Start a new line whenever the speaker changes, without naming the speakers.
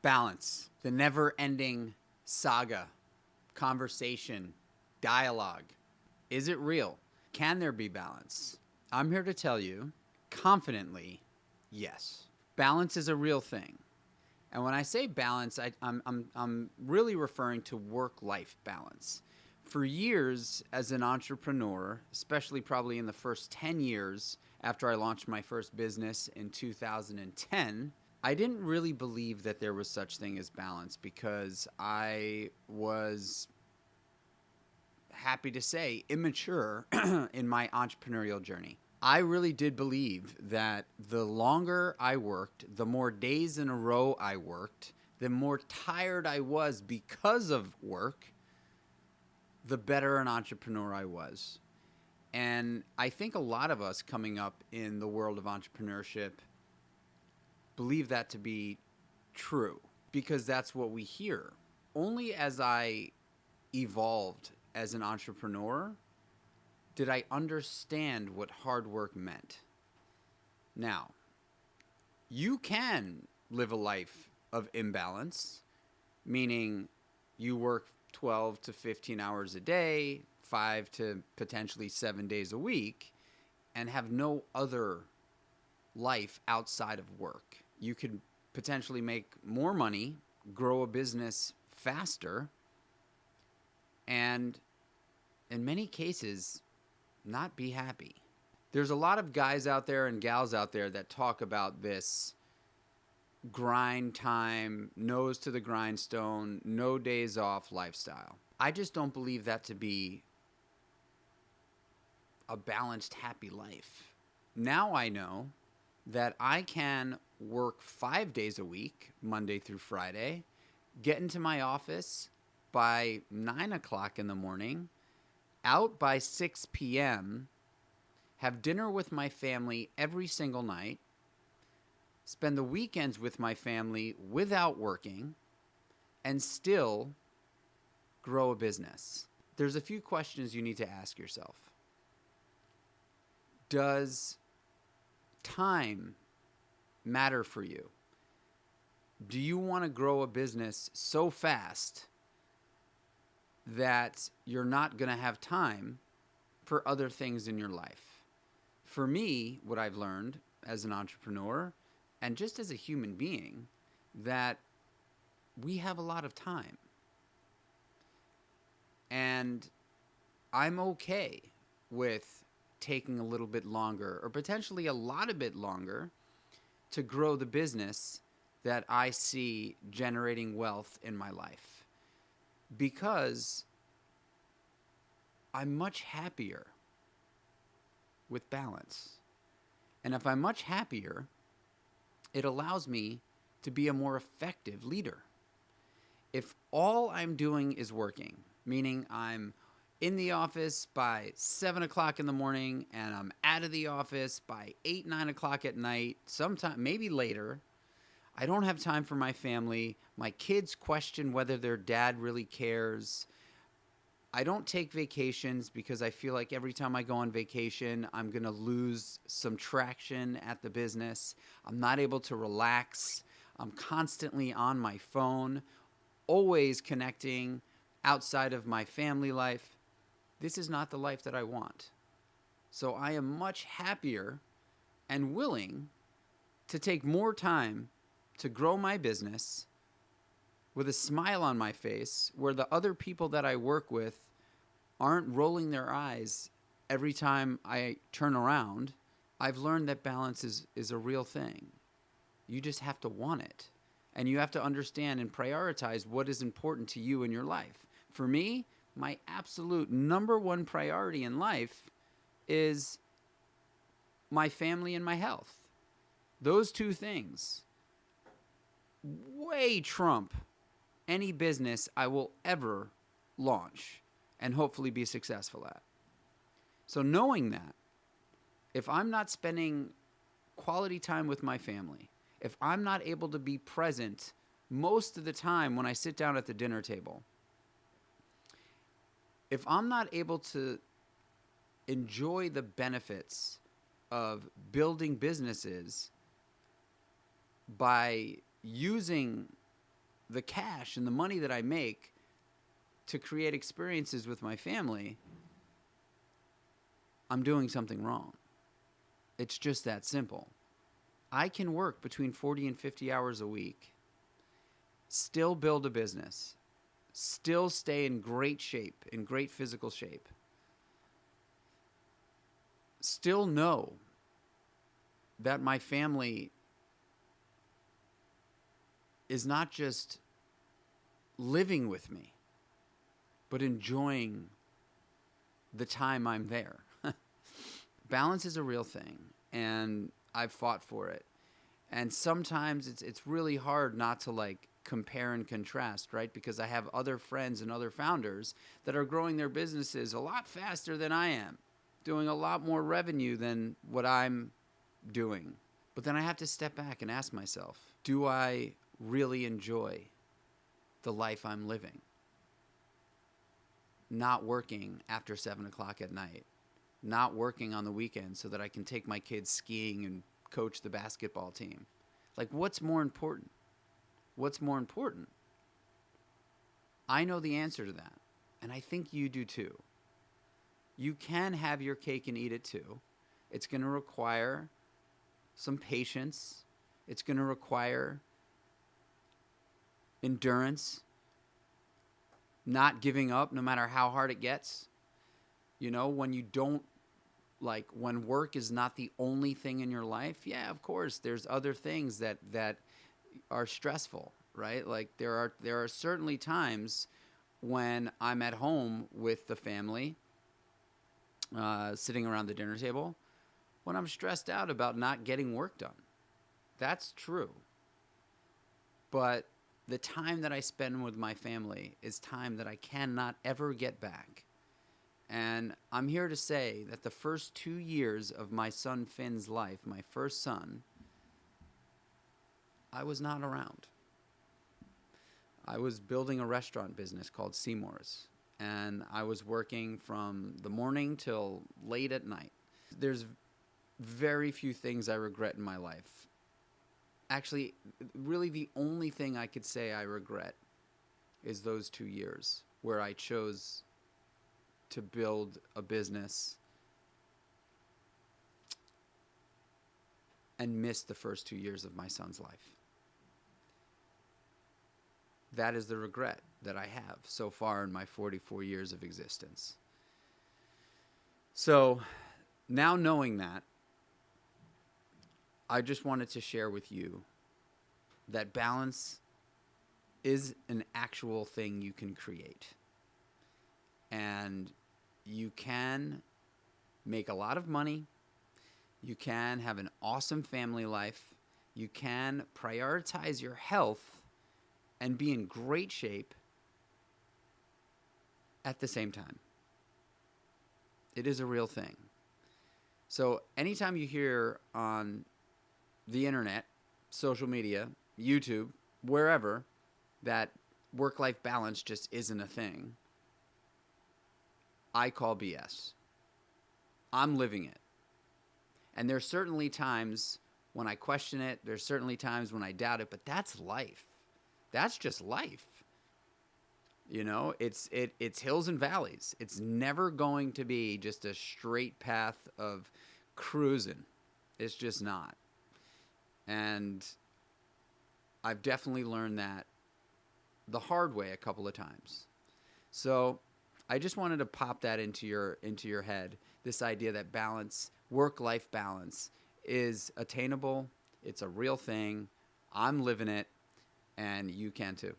Balance, the never-ending saga, conversation, dialogue. Is it real? Can there be balance? I'm here to tell you confidently, yes. Balance is a real thing. And when I say balance, I'm really referring to work-life balance. For years as an entrepreneur, especially probably in the first 10 years after I launched my first business in 2010, I didn't really believe that there was such thing as balance because I was, happy to say, immature in my entrepreneurial journey. I really did believe that the longer I worked, the more days in a row I worked, the more tired I was because of work, the better an entrepreneur I was. And I think a lot of us coming up in the world of entrepreneurship believe that to be true because that's what we hear. Only as I evolved as an entrepreneur did I understand what hard work meant. Now, you can live a life of imbalance, meaning you work 12 to 15 hours a day, 5 to potentially 7 days a week, and have no other life outside of work. You could potentially make more money, grow a business faster, and in many cases, not be happy. There's a lot of guys out there and gals out there that talk about this grind time, nose to the grindstone, no days off lifestyle. I just don't believe that to be a balanced, happy life. Now I know that I can work 5 days a week, Monday through Friday, get into my office by 9 o'clock in the morning, out by 6 p.m., have dinner with my family every single night, spend the weekends with my family without working, and still grow a business. There's a few questions you need to ask yourself. Does time matter for you? Do you want to grow a business so fast that you're not going to have time for other things in your life? For me, what I've learned as an entrepreneur and just as a human being, that we have a lot of time. And I'm okay with taking a little bit longer or potentially a lot of bit longer to grow the business that I see generating wealth in my life, because I'm much happier with balance. And if I'm much happier, it allows me to be a more effective leader. If all I'm doing is working, meaning I'm in the office by 7 o'clock in the morning and I'm out of the office by 8, 9 o'clock at night, sometime, maybe later, I don't have time for my family. My kids question whether their dad really cares. I don't take vacations because I feel like every time I go on vacation, I'm going to lose some traction at the business. I'm not able to relax. I'm constantly on my phone, always connecting outside of my family life. This is not the life that I want. So I am much happier and willing to take more time to grow my business with a smile on my face, where the other people that I work with aren't rolling their eyes every time I turn around. I've learned that balance is a real thing. You just have to want it. And you have to understand and prioritize what is important to you in your life. For me, my absolute number one priority in life is my family and my health. Those two things way trump any business I will ever launch and hopefully be successful at. So knowing that, if I'm not spending quality time with my family, if I'm not able to be present most of the time when I sit down at the dinner table, if I'm not able to enjoy the benefits of building businesses by using the cash and the money that I make to create experiences with my family, I'm doing something wrong. It's just that simple. I can work between 40 and 50 hours a week, still build a business, still stay in great shape, in great physical shape, still know that my family is not just living with me, but enjoying the time I'm there. Balance is a real thing, and I've fought for it. And sometimes it's really hard not to like compare and contrast, right? Because I have other friends and other founders that are growing their businesses a lot faster than I am, doing a lot more revenue than what I'm doing. But then I have to step back and ask myself, do I really enjoy the life I'm living? Not working after 7 o'clock at night, not working on the weekends so that I can take my kids skiing and coach the basketball team. Like, what's more important? What's more important? I know the answer to that, and I think you do too. You can have your cake and eat it too. It's going to require some patience. It's going to require endurance, not giving up no matter how hard it gets. You know, when you don't, like, when work is not the only thing in your life, yeah, of course, there's other things that are stressful, right? Like, there are certainly times when I'm at home with the family, sitting around the dinner table, when I'm stressed out about not getting work done. That's true. But the time that I spend with my family is time that I cannot ever get back. And I'm here to say that the first 2 years of my son Finn's life, my first son, I was not around. I was building a restaurant business called Seymour's, and I was working from the morning till late at night. There's very few things I regret in my life. Actually, really the only thing I could say I regret is those 2 years where I chose to build a business and missed the first 2 years of my son's life. That is the regret that I have so far in my 44 years of existence. So now knowing that, I just wanted to share with you that balance is an actual thing you can create. And you can make a lot of money. You can have an awesome family life. You can prioritize your health and be in great shape at the same time. It is a real thing. So anytime you hear on the internet, social media, YouTube, wherever, that work-life balance just isn't a thing, I call BS. I'm living it. And there's certainly times when I question it. There's certainly times when I doubt it, but that's life. That's just life. You know, it's hills and valleys. It's never going to be just a straight path of cruising. It's just not. And I've definitely learned that the hard way a couple of times. So I just wanted to pop that into your head, this idea that balance, work-life balance, is attainable. It's a real thing. I'm living it, and you can too.